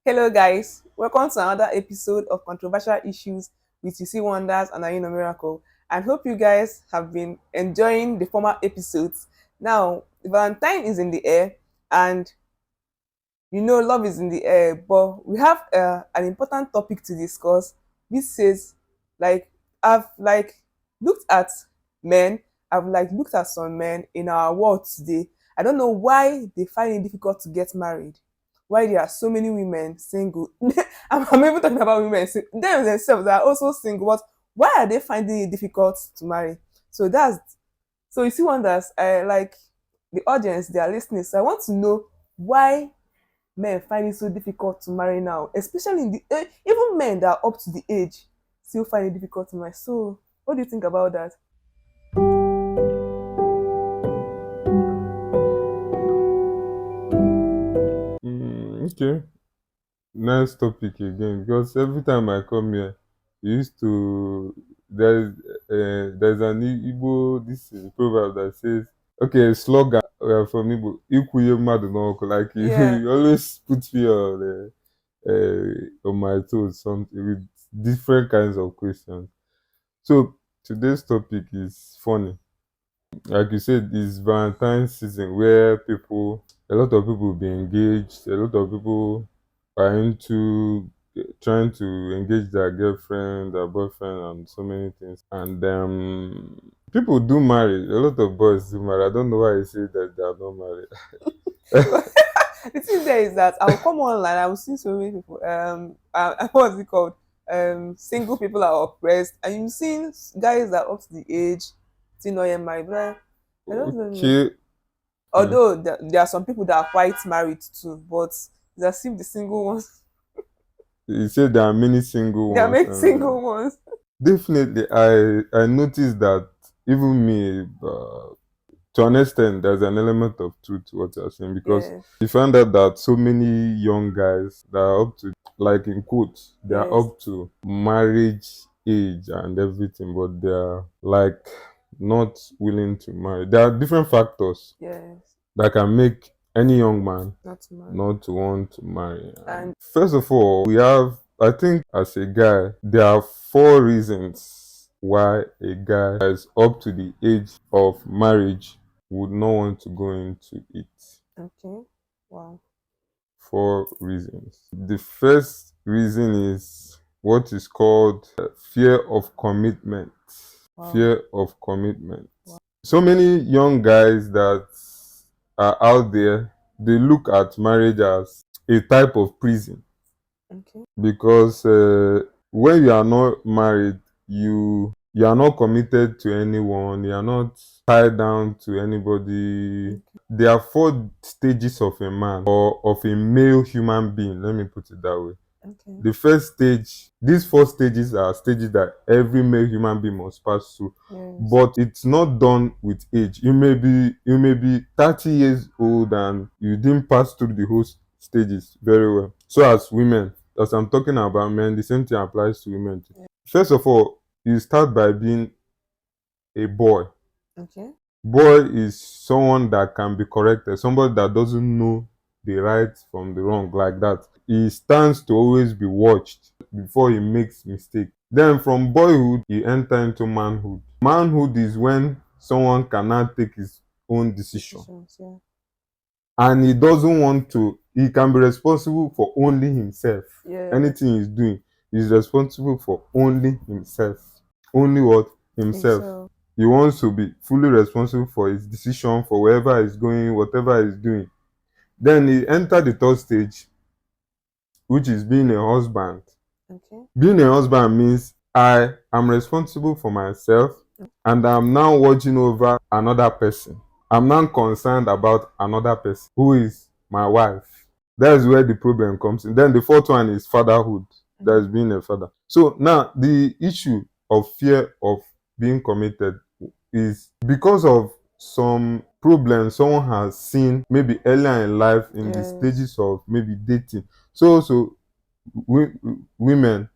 Hello, guys. Welcome to another episode of Controversial Issues with Uceewonders and Ayinor Miracle. And hope you guys have been enjoying the former episodes. Now, Valentine is in the air, and love is in the air. But we have an important topic to discuss, which says, I've looked at men. I've looked at some men in our world today. I don't know why they find it difficult to get married, why there are so many women single. I'm even talking about women, them themselves are also single, but why are they finding it difficult to marry? So you see wonders. I like the audience, they are listening. So I want to know why men find it so difficult to marry now, especially in the even men that are up to the age still find it difficult to marry. So what do you think about that? Okay, nice topic again because every time I come here, we used to there's an Igbo this proverb that says okay slogan from Igbo "Ikwuye mmadụ n'ọkụ," like you, Yeah. you always put me on my toes something with different kinds of questions. So today's topic is funny. Like you said, it's Valentine's season where a lot of people will be engaged, a lot of people are into trying to engage their girlfriend, their boyfriend, and so many things. And people do marry. A lot of boys do marry. I don't know why you say that they are not married. The thing there is that I'll come online, I will see so many people. What's it called? Single people are oppressed, and you've seen guys that are up to the age, still not yet married. But I don't know. Okay. Hmm. Although there are some people that are quite married too, but it's as if the single ones, You said there are many single there are ones. many single ones. Definitely, I noticed that even me. To an extent, there's an element of truth to what you're saying because Yes, you find out that so many young guys that are up to, like in quotes, they are yes, up to marriage age and everything, but they are like not willing to marry. There are different factors yes, that can make any young man not to marry. not to want to marry. And First of all, I think as a guy, there are four reasons why a guy that is up to the age of marriage would not want to go into it. okay, wow, Four reasons. The first reason is what is called fear of commitment. wow, Fear of commitment. So many young guys that are out there, they look at marriage as a type of prison okay, because when you are not married, you are not committed to anyone, you are not tied down to anybody. okay, There are four stages of a man or of a male human being, let me put it that way. okay, The first stage, these four stages are stages that every male human being must pass through, yes, but it's not done with age. You may be 30 years old and you didn't pass through the whole stages very well. So as women, as I'm talking about men, the same thing applies to women too. yeah, First of all, you start by being a boy. okay, Boy is someone that can be corrected, somebody that doesn't know the right from the wrong like that. He stands to always be watched before he makes mistake. Then from boyhood, he enter into manhood. Manhood is when someone cannot take his own decision decisions, yeah, and he can be responsible for only himself. yes, Anything he's doing, he's responsible for only himself. Only what? Himself. himself, He wants to be fully responsible for his decision, for wherever he's going, whatever he's doing. Then he entered the third stage, which is being a husband. okay, Being a husband means I am responsible for myself and I'm now watching over another person. I'm now concerned about another person who is my wife. That's where the problem comes in. Then the fourth one is fatherhood. That's being a father. So now the issue of fear of being committed is because of some problems someone has seen maybe earlier in life in the yes, stages of maybe dating. So wi- women,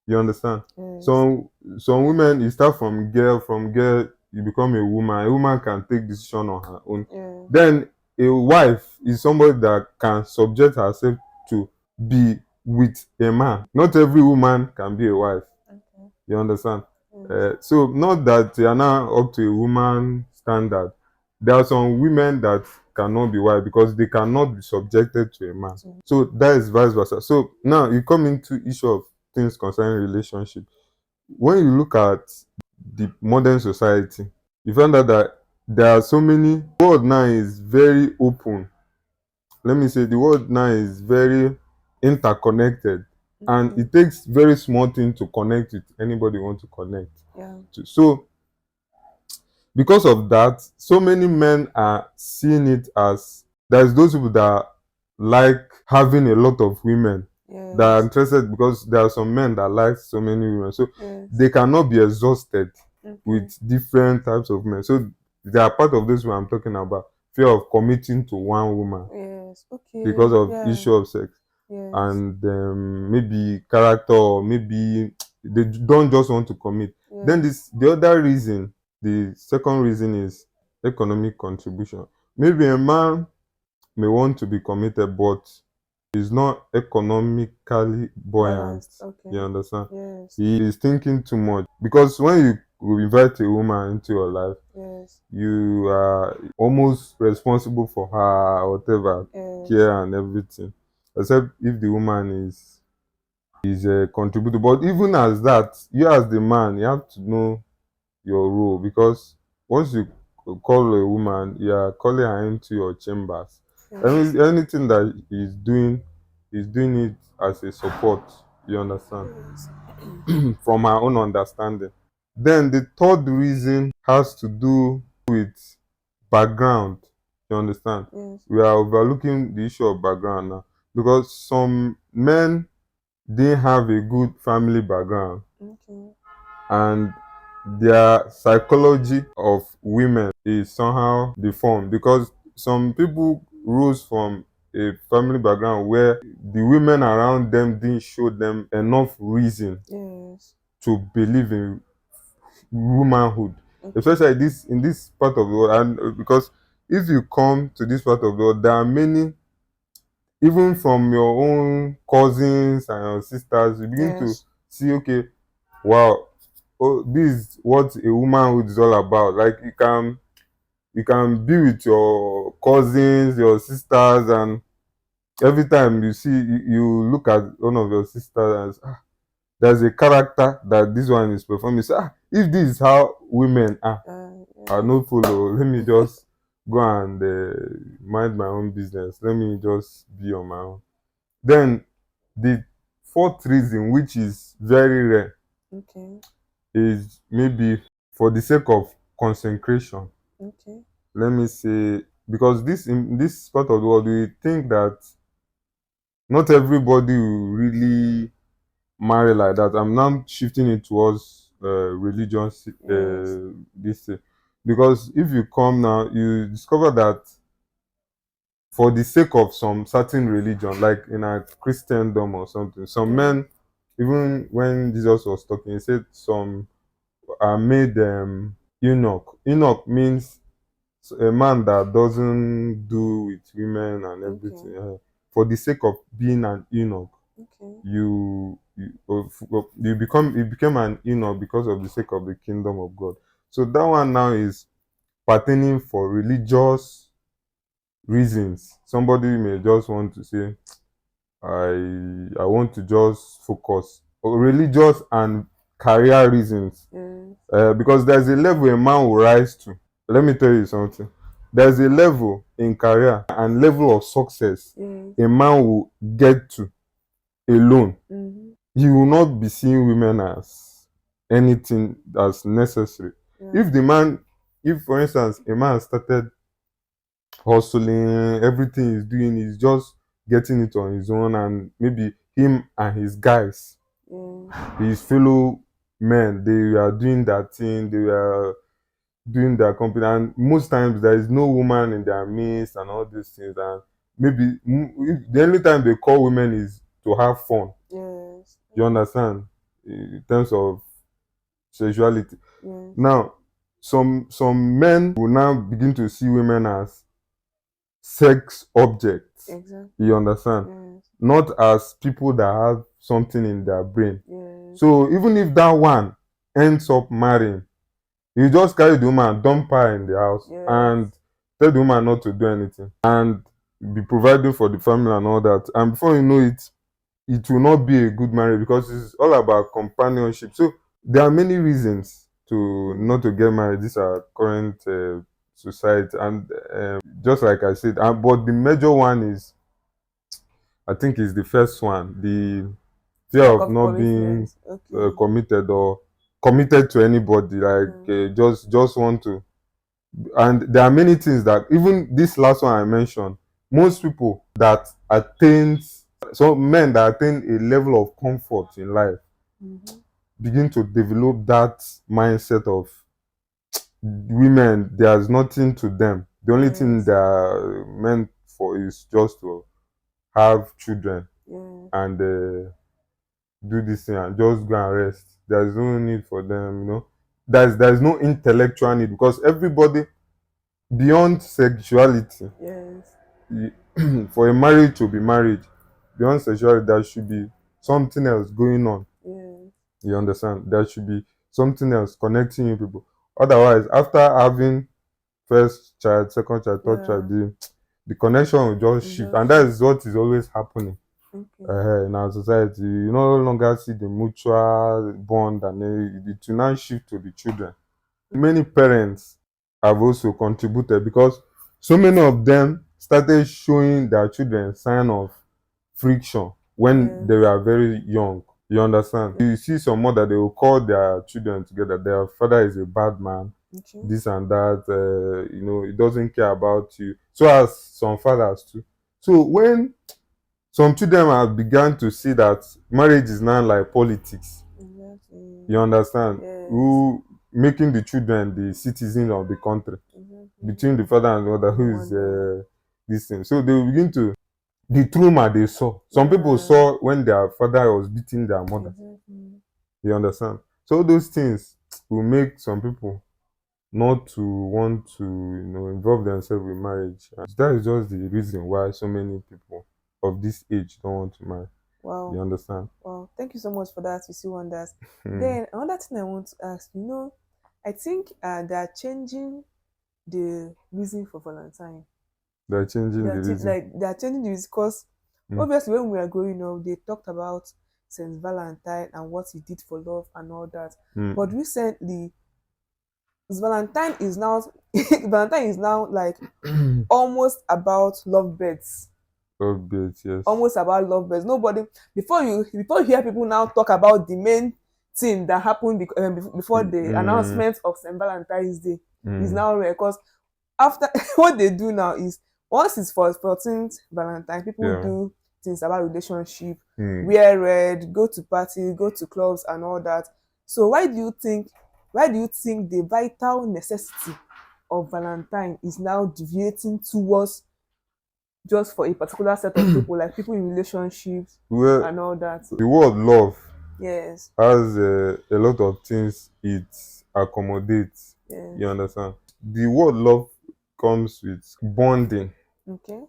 you understand? yes, Some women, you start from girl you become a woman. A woman can take decision on her own. yeah, Then a wife is somebody that can subject herself to be with a man. Not every woman can be a wife. Okay. You understand? Yes. So not that they are now up to a woman standard. There are some women that cannot be wife because they cannot be subjected to a man. So, So that is vice versa. So now you come into issue of things concerning relationship. When you look at the modern society, you find out that there are so many. The world now is very open. Let me say the world now is very interconnected, and okay. it takes very small thing to connect with anybody you want to connect Yeah. to. So because of that, so many men are seeing it as there's those people that like having a lot of women that are Yes. interested because there are some men that like so many women. So Yes. they cannot be exhausted Okay. with different types of men. So they are part of this one I'm talking about. Fear of committing to one woman Yes. Okay. because of Yeah. issue of sex Yes. and maybe character, or maybe they don't just want to commit. Then Yes. this the other reason, the second reason is economic contribution. Maybe a man may want to be committed but is not economically buoyant. Balanced. You Okay. understand? Yes. He is thinking too much because when you invite a woman into your life, Yes. you are almost responsible for her, whatever, Yes. care and everything, except if the woman is a contributor. But even as that, you as the man, you have to know your role, because once you call a woman, you are calling her into your chambers. Yes. Anything that he's doing it as a support. You understand? Yes. From our own understanding. Then the third reason has to do with background. You understand? Yes. We are overlooking the issue of background now because some men didn't have a good family background, Okay. and their psychology of women is somehow deformed because some people rose from a family background where the women around them didn't show them enough reason Yes. to believe in womanhood, Okay. especially this in this part of the world. And because if you come to this part of the world, there are many, even from your own cousins and your sisters, you begin to Yes. see, okay, wow, oh, this is what a womanhood is all about. Like you can be with your cousins, your sisters, and every time you see you look at one of your sisters and there's a character that this one is performing. So, if this is how women are, I Yeah. no follow. Let me just go and mind my own business. Let me just be on my own. Then the fourth reason, which is very rare, Okay. is maybe for the sake of consecration. Okay. Let me say, because this in this part of the world, we think that not everybody will really marry like that. I'm now shifting it towards religion. Yes. This because if you come now, you discover that for the sake of some certain religion, like in a Christendom or something, some Yeah. men, even when Jesus was talking, he said some are made eunuch. Eunuch means a man that doesn't do with women and Okay. everything. For the sake of being an eunuch, Okay. you became an eunuch because of the sake of the kingdom of God. So that one now is pertaining for religious reasons. Somebody may just want to say, I want to just focus on religious and career reasons. Yes. Because there's a level a man will rise to. Let me tell you something. There's a level in career and level of success Yes. a man will get to alone. Mm-hmm. He will not be seeing women as anything that's necessary. Yeah. If the man, if for instance a man started hustling, everything he's doing is just getting it on his own, and maybe him and his guys, Yeah. his fellow men, they are doing that thing, they are doing their company, and most times there is no woman in their midst and all these things, and maybe the only time they call women is to have fun. Yes. You understand? In terms of sexuality. Yes. Now, some men will now begin to see women as sex objects. Exactly. You understand? Yes. not as people that have something in their brain. Yes. So even if that one ends up marrying, you just carry the woman, dump her in the house, Yes. and tell the woman not to do anything, and be providing for the family and all that. And before you know it, it will not be a good marriage because it's all about companionship. So there are many reasons to not to get married. These are current society, and just like I said, but the major one is, I think, is the first one, the fear Lack of of not being commitment. Okay. committed or committed to anybody. Like just want to, and there are many things that even this last one I mentioned. Most people that attain, some men that attain a level of comfort in life Mm-hmm. begin to develop that mindset of women. There's nothing to them. The only thing Yes. they are meant for is just to have children Yes. and do this thing and just go and rest. There's no need for them, There's no intellectual need because everybody beyond sexuality, Yes. for a marriage to be married, beyond sexuality, there should be something else going on. Yes. You understand? There should be something else connecting you people. Otherwise, after having first child, second child, third child, Yeah. the connection will just It's shift, and just that is what is always happening okay. in our society. You no longer see the mutual bond, and it will now shift to the children. Many parents have also contributed because so many of them started showing their children sign of friction when they Yes. were very young. You understand? You see some mother, they will call their children together. Their father is a bad man, Okay. this and that. He doesn't care about you. So as some fathers too. So when some children have begun to see that marriage is now like politics, Exactly. you understand? Yes. Who making the children the citizens of the country Exactly. between the father and the mother, No who is wonder. this thing. So they will begin to the trauma they saw. Some people Yeah. saw when their father was beating their mother. Exactly. You understand? So those things will make some people not to want to, involve themselves with marriage. And that is just the reason why so many people of this age don't want to marry. You Wow. understand? Wow. Thank you so much for that, you see wonders. Hmm. Then another thing I want to ask, I think they are changing the reason for Valentine. They're changing the reason. They are changing the reason because Hmm. obviously when we were growing up, they talked about Saint Valentine and what he did for love and all that. Hmm. But recently, Valentine is now Valentine is now like almost about lovebirds. Updates, yes. Almost about lovebirds. Nobody before you hear people now talk about the main thing that happened before the Mm, announcement of St. Valentine's Day is mm, now rare because after what they do now is once it's for 14th Valentine, people yeah. do things about relationship, Mm. wear red, go to parties, go to clubs and all that. So why do you think the vital necessity of Valentine is now deviating towards just for a particular set of people, like people in relationships Well, and all that? the word love Yes, has a lot of things it accommodates. You yes. understand? The word love comes with bonding. Okay.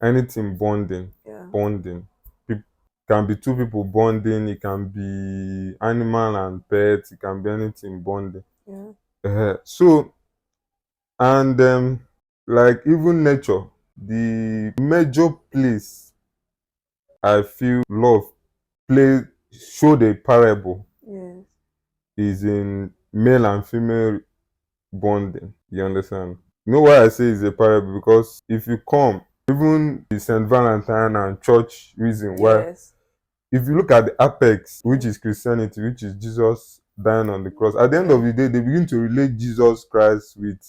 Anything bonding, Yeah. bonding. It can be two people bonding. It can be animal and pet. It can be anything bonding. Yeah. So, and like even nature, the major place I feel love play showed a parable Yes. is in male and female bonding. You understand? You know why I say it's a parable? Because if you come, even the Saint Valentine and church reason why, Yes. if you look at the apex, which Okay. is Christianity, which is Jesus dying on the cross, at the end Yeah. of the day, they begin to relate Jesus Christ with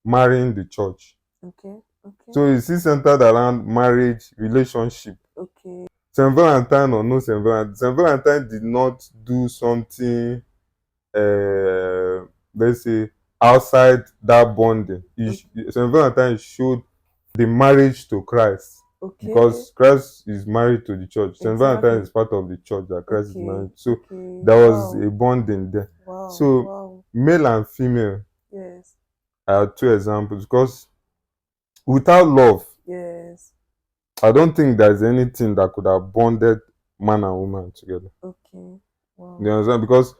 marrying the church. Okay. Okay. So it's still centered around marriage, relationship. Okay. Saint Valentine or no Saint Valentine, Saint Valentine did not do something, uh, let's say, outside that bonding. Saint Valentine showed the marriage to Christ Okay. because Christ is married to the church. Saint Valentine Exactly. is part of the church that Christ is Okay. married. So Okay. there was Wow. a bonding there. Wow. So Wow. male and female Yes. are two examples because without love, Yes. I don't think there's anything that could have bonded man and woman together. Okay. You Wow. understand? Because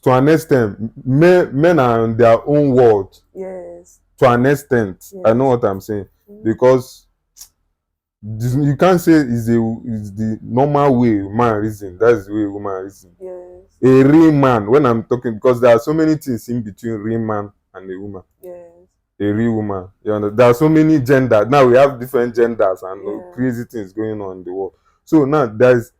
to an extent, men are in their own world. Yes. To an extent, I know Yes. what I'm saying. Mm. Because you can't say is the normal way man reason. That's the way woman reason. Yes. A real man, when I'm talking, because there are so many things in between real man and a woman. Yes. A real woman. You understand? There are so many genders. Now we have different genders and Yeah. crazy things going on in the world. So now there's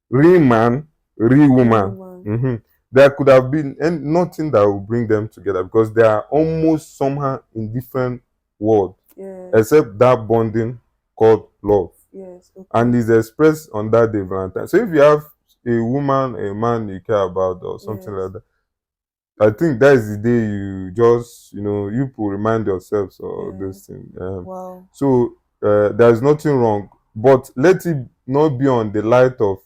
real man, real Real woman. woman. There could have been nothing that will bring them together because they are almost somehow in different worlds, Yes. except that bonding called love. Yes. Okay. And is expressed on that day, Valentine. So if you have a woman, a man you care about, or something Yes. like that, I think that is the day you just, you will remind yourselves of Yeah. those things. Wow. So there is nothing wrong, but let it not be on the light of,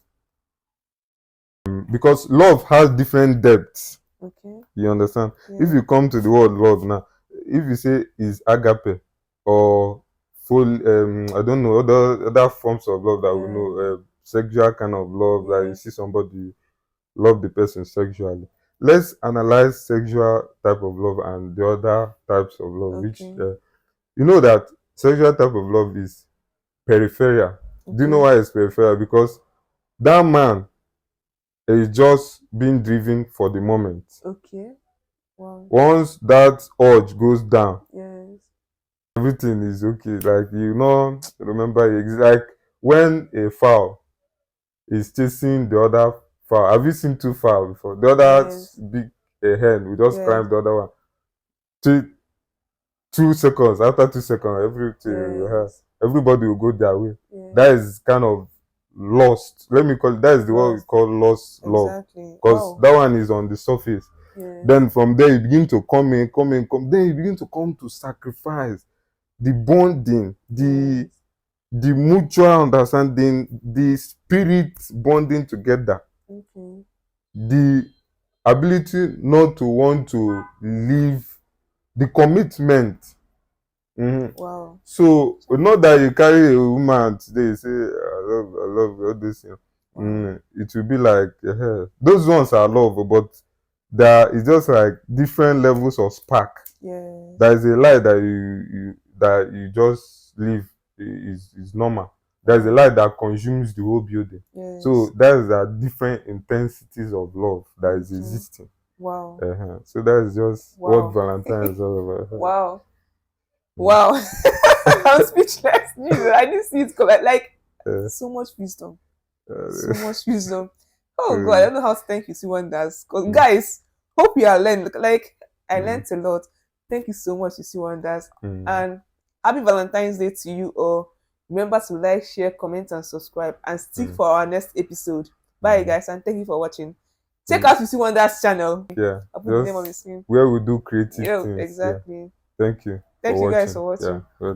because love has different depths. Okay. You understand? If Yeah. you come to the word love now, if you say is agape or full, I don't know other forms of love that we know, Yeah. sexual kind of love that you see Yes. somebody love the person sexually. Let's analyze sexual type of love and the other types of love, which Okay. you know that sexual type of love is peripheral. Do you know Okay. why it's peripheral? Because that man is just being driven for the moment. Okay. Wow. Once that urge goes down, Yes. everything is okay. Like remember, it's like when a fowl is chasing the other fowl. Have you seen two fowl before? The other Yes. big hen will just Yes. climb the other one. 2 seconds. After 2 seconds, Yes. everybody will go their way. That Yes. is kind of lost. Let me call it. That is the word we Lost. call lost love, Exactly. because Wow. that one is on the surface. Yes. Then from there you begin to come in, come in, come. Then you begin to come to sacrifice the bonding, Yes. the mutual understanding, the spirit bonding together, Okay. the ability not to want to leave, the commitment. Wow. So Chai. not that you carry a woman today say I love all this thing. Wow. It will be like those ones are love, but there is just like different levels of spark. Yes. There is a light that you just live is normal. There is a Wow. light that consumes the whole building. So Yes. that is the different intensities of love that is Okay. existing. Wow. So that is just what Wow. Valentine is all about. Wow. Mm. Wow. I'm speechless. Jesus, I didn't see it come like Uh, so much wisdom. uh, So much wisdom. Oh God, I uh, don't know how to thank you, see wonders. Cause mm, guys, hope you are learned. Like I mm, learned a lot. Thank you so much, you see wonders. mm, And happy Valentine's Day to you all. Remember to like, share, comment, and subscribe. And stick mm, for our next episode. Bye mm, guys, and thank you for watching. Check mm. out you see wonders channel. Yeah, I'll put the name on the just screen. where we do creative Yeah, things. Yeah, exactly. thank you Thank for you guys watching. for Yeah, watching. well